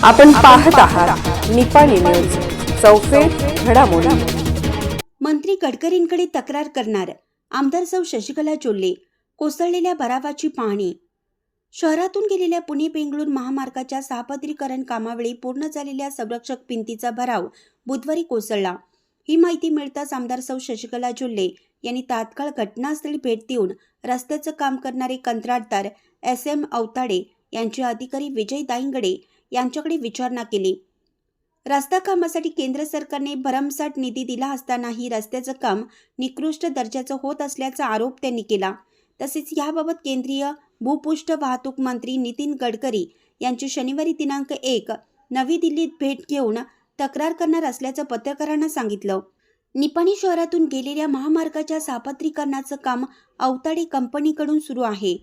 आपण पाहत आहात निपाणी न्यूज, चौफेर घडामोडी। मंत्री गडकरींकडे तक्रार करणार आमदार सौ शशिकला जोल्ले। कोसळलेल्या भरावाची पाहणी। शहरातून गेलेल्या पुणे बेंगळूर महामार्गाच्या सहापदरीकरण कामावेळी पूर्ण झालेल्या संरक्षक भिंतीचा भराव बुधवारी कोसळला। ही माहिती मिळताच आमदार सौ शशिकला जोल्ले यांनी तात्काळ घटनास्थळी भेट देऊन रस्त्याचं काम करणारे कंत्राटदार SM अवताडे यांचे अधिकारी विजय दाईंगडे यांच्याकडे विचारणा केली। रस्ता कामासाठी केंद्र सरकारने भरमसाठ निधी दिला असतानाही रस्त्याचं काम निकृष्ट दर्जाचं होत असल्याचा आरोप त्यांनी केला। तसेच याबाबत केंद्रीय भूपृष्ठ वाहतूक मंत्री नितीन गडकरी यांची शनिवारी दिनांक 1 नवी दिल्लीत भेट घेऊन तक्रार करणार असल्याचं पत्रकारांना सांगितलं। निपाणी शहरातून गेलेल्या महामार्गाच्या सहापदरीकरणाचं काम अवताडे कंपनीकडून सुरू आहे।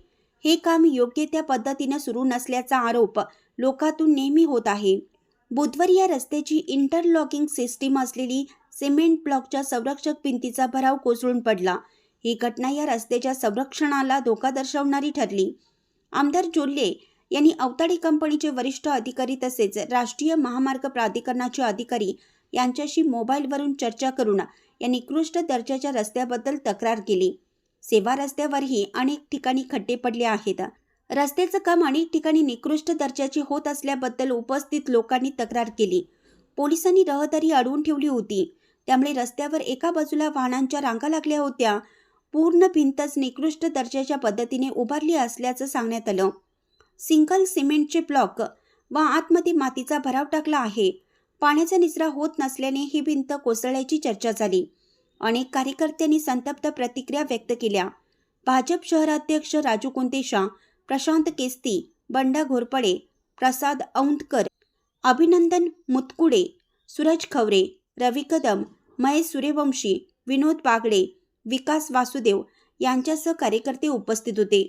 हे काम योग्य त्या पद्धतीने सुरू नसल्याचा आरोप लोकांतून नेहमी होत आहे। बुधवारी या रस्त्याची इंटरलॉकिंग सिस्टीम असलेली सिमेंट ब्लॉकच्या संरक्षक भिंतीचा भराव कोसळून पडला। ही घटना या रस्त्याच्या संरक्षणाला धोका दर्शवणारी ठरली। आमदार जोल्ले यांनी अवताडे कंपनीचे वरिष्ठ अधिकारी तसेच राष्ट्रीय महामार्ग प्राधिकरणाचे अधिकारी यांच्याशी मोबाईलवरून चर्चा करून या निकृष्ट दर्जाच्या रस्त्याबद्दल तक्रार केली। सेवा रस्त्यावरही अनेक ठिकाणी खड्डे पडले आहेत। रस्त्याचं काम अनेक ठिकाणी निकृष्ट दर्जाचे होत असल्याबद्दल उपस्थित लोकांनी तक्रार केली। पोलिसांनी रहदारी अडवून ठेवली होती, त्यामुळे रस्त्यावर एका बाजूला वाहनांच्या रांगा लागल्या होत्या। पूर्ण भिंतच निकृष्ट दर्जाच्या पद्धतीने उभारली असल्याचं सांगण्यात आलं। सिंगल सिमेंटचे ब्लॉक व आतमध्ये मातीचा भराव टाकला आहे। पाण्याचा निचरा होत नसल्याने ही भिंत कोसळल्याची चर्चा झाली। अनेक कार्यकर्त्यांनी संतप्त प्रतिक्रिया व्यक्त केल्या। भाजप शहराध्यक्ष राजू कुंतेशा, प्रशांत केस्ती, बंडा घोरपडे, प्रसाद औंधकर, अभिनंदन मुतकुडे, सूरज खवरे, रवी कदम, महेश सूर्यवंशी, विनोद बागडे, विकास वासुदेव यांच्यासह कार्यकर्ते उपस्थित होते।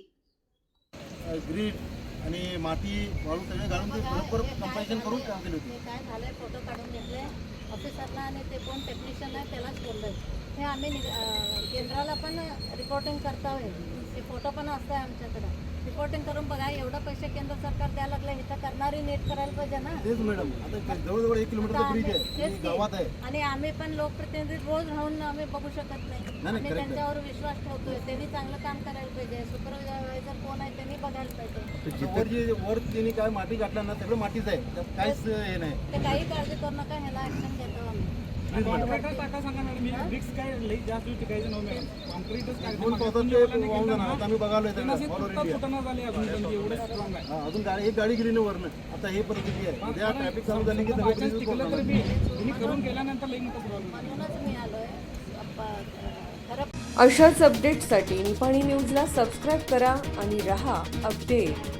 ग्रीड आणि माती वाळू सगळे घालून ते बरोबर कंपायझन करून काम केले होते। काय झालंय, फोटो काढून घेतले ऑफिसरला आणि ते कोण टेक्निशियन आहे त्यालाच बोलले। हे आम्ही केंद्राला पण रिपोर्टिंग करतोय, ते फोटो पण असतंय आमच्याकडे। रिपोर्टिंग करून बघा, एवढं पैसे केंद्र सरकार द्यायला लागले, इथं करणारी नीट करायला पाहिजे ना। तेच मॅडम, आता जवळजवळ 1 किलोमीटर ब्रिज आहे गावात आहे आणि आम्ही पण लोकप्रतिनिधी रोज राहून आम्ही बघू शकत नाही। आम्ही त्यांच्यावर विश्वास ठेवतोय, त्यांनी चांगलं काम करायला पाहिजे। सुपरवायझर कोण आहे त्यांनी बघायला पाहिजे। वर त्यांनी काय माती घातला ना, सगळं मातीच आहे, त्यात काहीच हे नाही। ते काही काळजी करू नका, ह्याला ऍक्शन घेतो आम्ही। अजून एक गाडी गेली ना वरनं, आता हे परिस्थिती आहे। उद्या ट्रॅफिक चालू झाली की म्हणूनच मी आलोय। अशाच अपडेट्ससाठी निपाणी न्यूजला सबस्क्राईब करा आणि रहा अपडेट।